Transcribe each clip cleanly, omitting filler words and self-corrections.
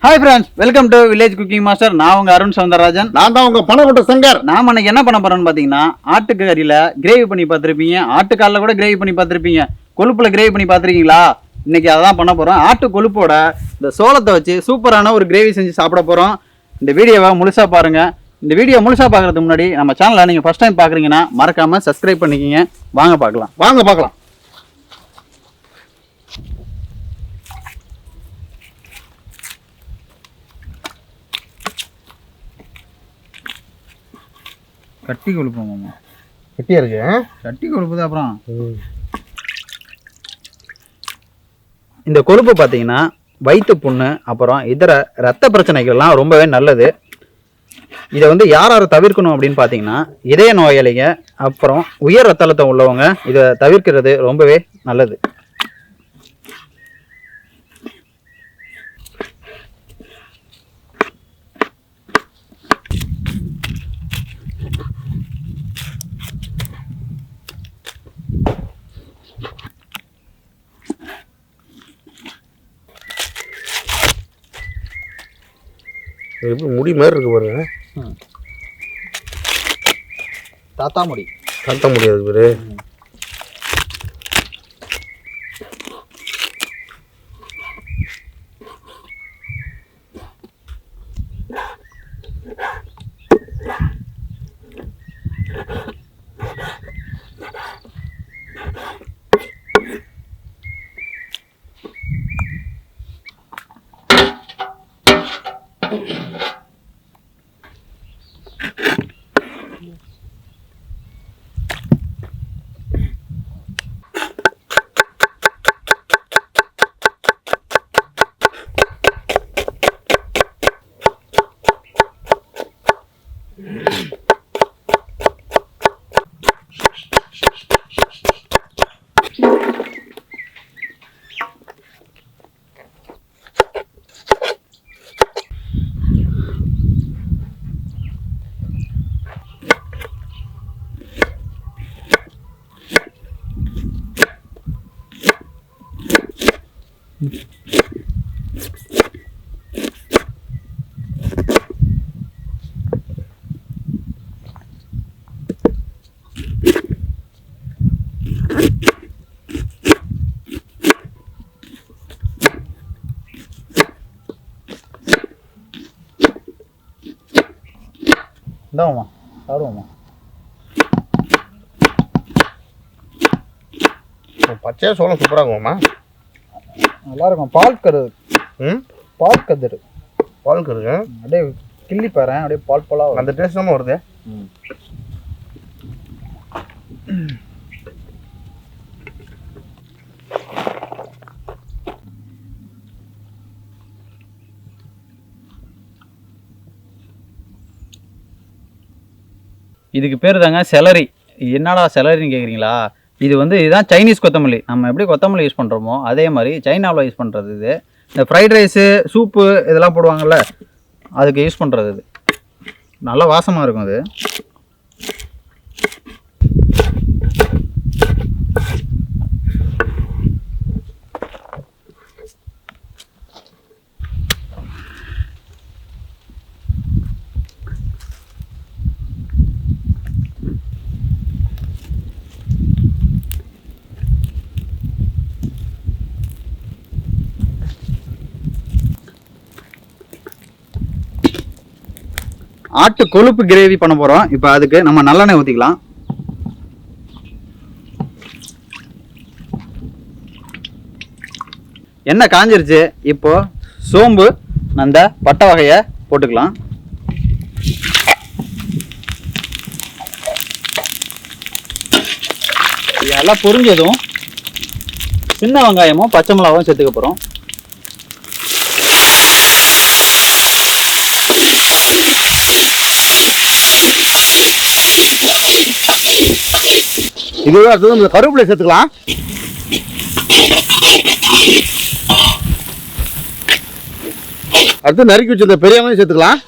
Hi friends, welcome to village cooking master. நான் உங்க அருண் சௌந்தரராஜன். நான் தான் உங்க பணக்கொட்ட சங்கர். நாம இன்னைக்கு என்ன பண்ண போறோம்னு பாத்தீங்கன்னா, ஆட்டுக்கறியில கிரேவி பண்ணி பார்த்துருப்பீங்க, ஆட்டுக்காலில் கூட கிரேவி பண்ணி பார்த்துருப்பீங்க, கொழுப்புல கிரேவி பண்ணி பார்த்துருக்கீங்களா? இன்னைக்கு அதான் பண்ண போறோம். ஆட்டு கொழுப்போட இந்த சோளத்தை வச்சு சூப்பரான ஒரு கிரேவி செஞ்சு சாப்பிட போறோம். இந்த வீடியோவை முழுசா பாருங்க. இந்த வீடியோ முழுசா பார்க்கறதுக்கு முன்னாடி நம்ம சேனலை நீங்க ஃபர்ஸ்ட் டைம் பாக்குறீங்கன்னா மறக்காம சப்ஸ்கிரைப் பண்ணிக்கிங்க. வாங்க பார்க்கலாம். கட்டி கொழுப்பு மாமா, கட்டியா இருக்கு. கட்டி கொழுப்பு தான். அப்புறம் இந்த கொழுப்பு பார்த்தீங்கன்னா வயிற்று புண்ணு, அப்புறம் இதர ரத்த பிரச்சனைகள்லாம் ரொம்பவே நல்லது. இதை யார் தவிர்க்கணும் அப்படின்னு பார்த்தீங்கன்னா, இதய நோயாளிங்க, அப்புறம் உயர் ரத்த அழுத்தம் உள்ளவங்க இதை தவிர்க்கிறது ரொம்பவே நல்லது. எப்படி முடி மாதிரி இருக்கு பாருங்க. தாத்தா முடி அது பேரு. இந்தாமா சாப்பிடுவோமா? பச்சையா சோளம் சூப்பராக இருக்குமாம்மா. நல்லா இருக்கும். பால் கதிர் அப்படியே கிள்ளி பாறேன், அப்படியே பால் பாலாக அந்த டேஸ்ட் தான் வருது. இதுக்கு பேர் தாங்க செலரி. என்னடா செலரின்னு கேட்குறீங்களா? இதுதான் சைனீஸ் கொத்தமல்லி. நம்ம எப்படி கொத்தமல்லி யூஸ் பண்ணுறோமோ அதே மாதிரி சைனாவில் யூஸ் பண்ணுறது இது. இந்த ஃப்ரைட் ரைஸு, சூப்பு இதெல்லாம் போடுவாங்கள்ல, அதுக்கு யூஸ் பண்ணுறது இது. நல்ல வாசமாக இருக்கும் அது. ஆட்டு கொழுப்பு கிரேவி பண்ண போறோம். இப்போ அதுக்கு நம்ம நல்லெண்ணெய் ஊற்றிக்கலாம். எண்ணெய் காஞ்சிருச்சு. இப்போ சோம்பு, அந்த பட்டை வகையை போட்டுக்கலாம். இதெல்லாம் பொரிஞ்சதும் சின்ன வெங்காயமும் பச்சை மிளகாவும் சேர்த்துக்க போறோம். இதுவே அடுத்தது கருவேப்பிலை சேர்த்துக்கலாம். அடுத்து நறுக்கி வச்சிருந்த பெரிய வெங்காயம் சேர்த்துக்கலாம்.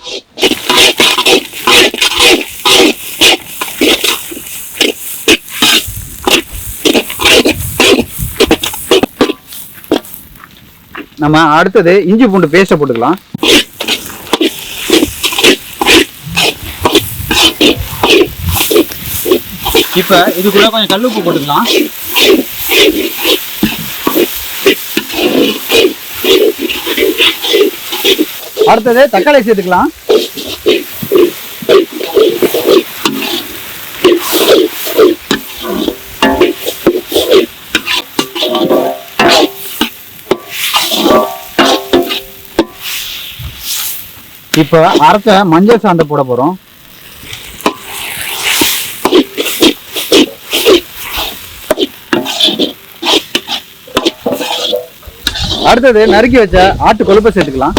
நம்ம அடுத்தது இஞ்சி பூண்டு பேஸ்ட்டை போட்டுக்கலாம். இப்போ இதுக்குள்ள கொஞ்சம் கல்லுப்பு போட்டுக்கலாம். அடுத்தது தக்காளி சேர்த்துக்கலாம். இப்போ அரைச்ச மஞ்சள் சாந்தை போட போறோம். அடுத்தது நறுக்கி வச்ச ஆட்டு கொழுப்பை சேர்த்துக்கலாம்.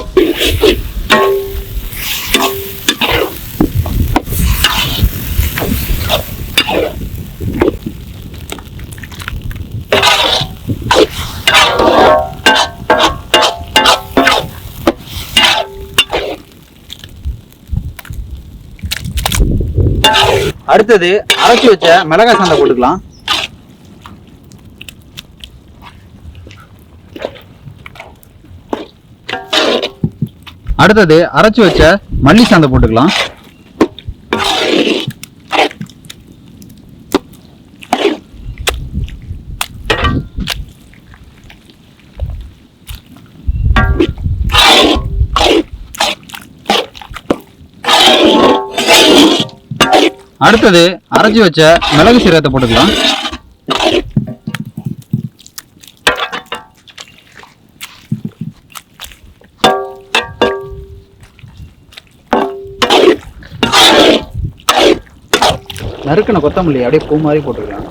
அடுத்தது அரைச்சி வச்ச மிளகாய் சாந்தை போட்டுக்கலாம். அடுத்தது அரைச்சி வச்ச மல்லி சாந்தை போட்டுக்கலாம். அடுத்தது அரைச்சி வச்ச மிளகு சீரகத்தை போட்டுக்கலாம். நறுக்கின கொத்தமல்லி அப்படியே பூ மாதிரி போட்டுக்கலாம்.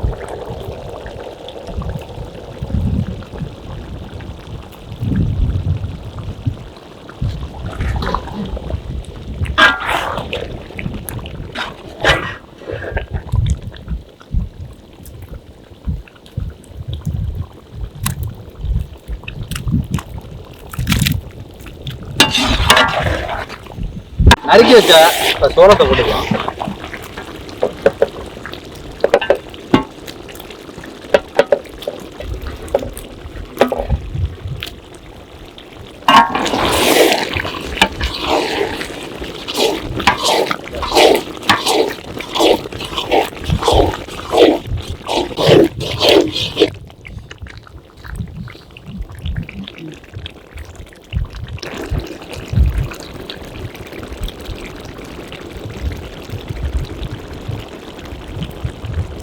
நறுக்கி வச்ச சோளத்தை போட்டுக்கலாம்.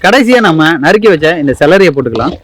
கடைசியா நம்ம நறுக்கி வச்ச இந்த செலரியை போட்டுக்கலாம்.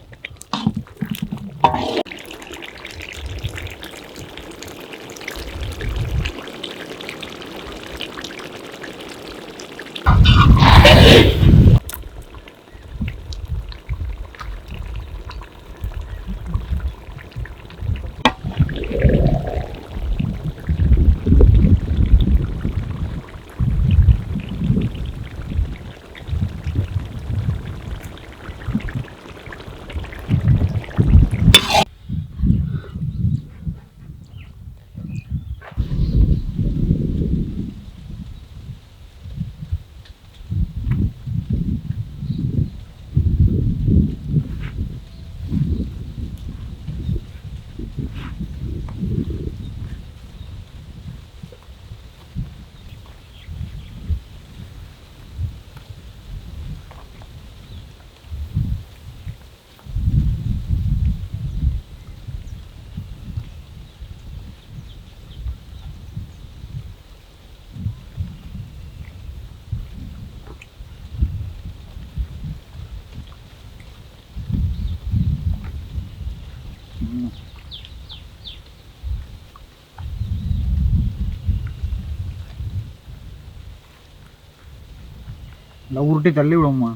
உருட்டி தள்ளி விடுவோம்மா.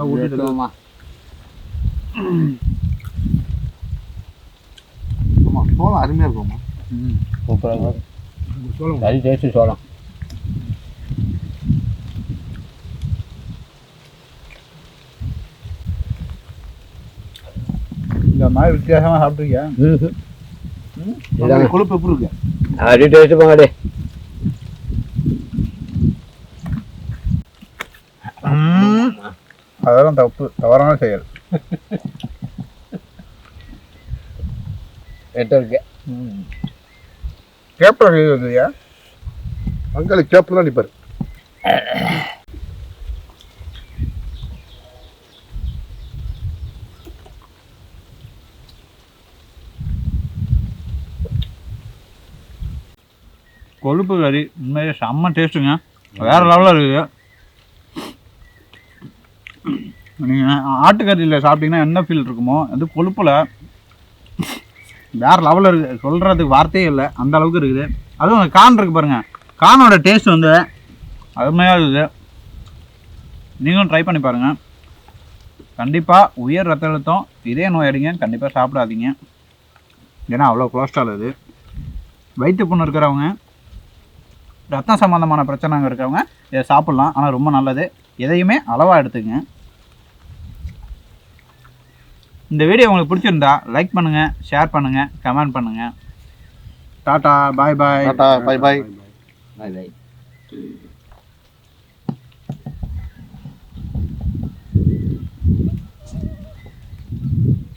உருட்டி தள்ளுவோம்மா. சோளம் அருமையாக இருக்கும்மா. சூப்பராக சோளம் தனி டேஸ்ட்டு சோளம். இந்த மாதிரி வித்தியாசமாக சாப்பிட்ருக்கியா? கொழுப்பு எப்படி இருக்கு? அப்படி டேஸ்ட்டு போங்கடே. அதெல்லாம் தவறான செயல். எட்டு இருக்கு. கேப்டர் இல்லையா அங்கே கேப்டர் தான் நிற்பார். கொழுப்பு கறி உண்மையிலே செம்ம டேஸ்ட்டுங்க, வேறு லெவலில் இருக்குது. நீங்கள் ஆட்டுக்கறியில் சாப்பிட்டீங்கன்னா என்ன ஃபீல் இருக்குமோ அது கொழுப்பில் வேறு லெவலில் இருக்குது, சொல்கிறதுக்கு வார்த்தையே இல்லை, அந்த அளவுக்கு இருக்குது. அதுவும் அந்த கான் இருக்குது பாருங்கள், கானோட டேஸ்ட் வந்து அருமையாக இருக்குது. நீங்களும் ட்ரை பண்ணி பாருங்கள். கண்டிப்பாக உயர் ரத்த அழுத்தம், இதே நோய் அடிங்க கண்டிப்பாக சாப்பிடாதீங்க, ஏன்னா அவ்வளோ கொலஸ்ட்ரால் இது. வயிற்று புண்ணு இருக்கிறவங்க, ரத்தம் சம்மந்தமான பிரச்சனைங்க இருக்கிறவங்க இதை சாப்பிட்லாம், ஆனால் ரொம்ப நல்லது. எதையுமே அளவாக எடுத்துங்க. இந்த வீடியோ உங்களுக்கு பிடிச்சிருந்தா லைக் பண்ணுங்கள், ஷேர் பண்ணுங்கள், கமெண்ட் பண்ணுங்கள். Tata, bye bye. Tata, bye bye. Bye பாய்.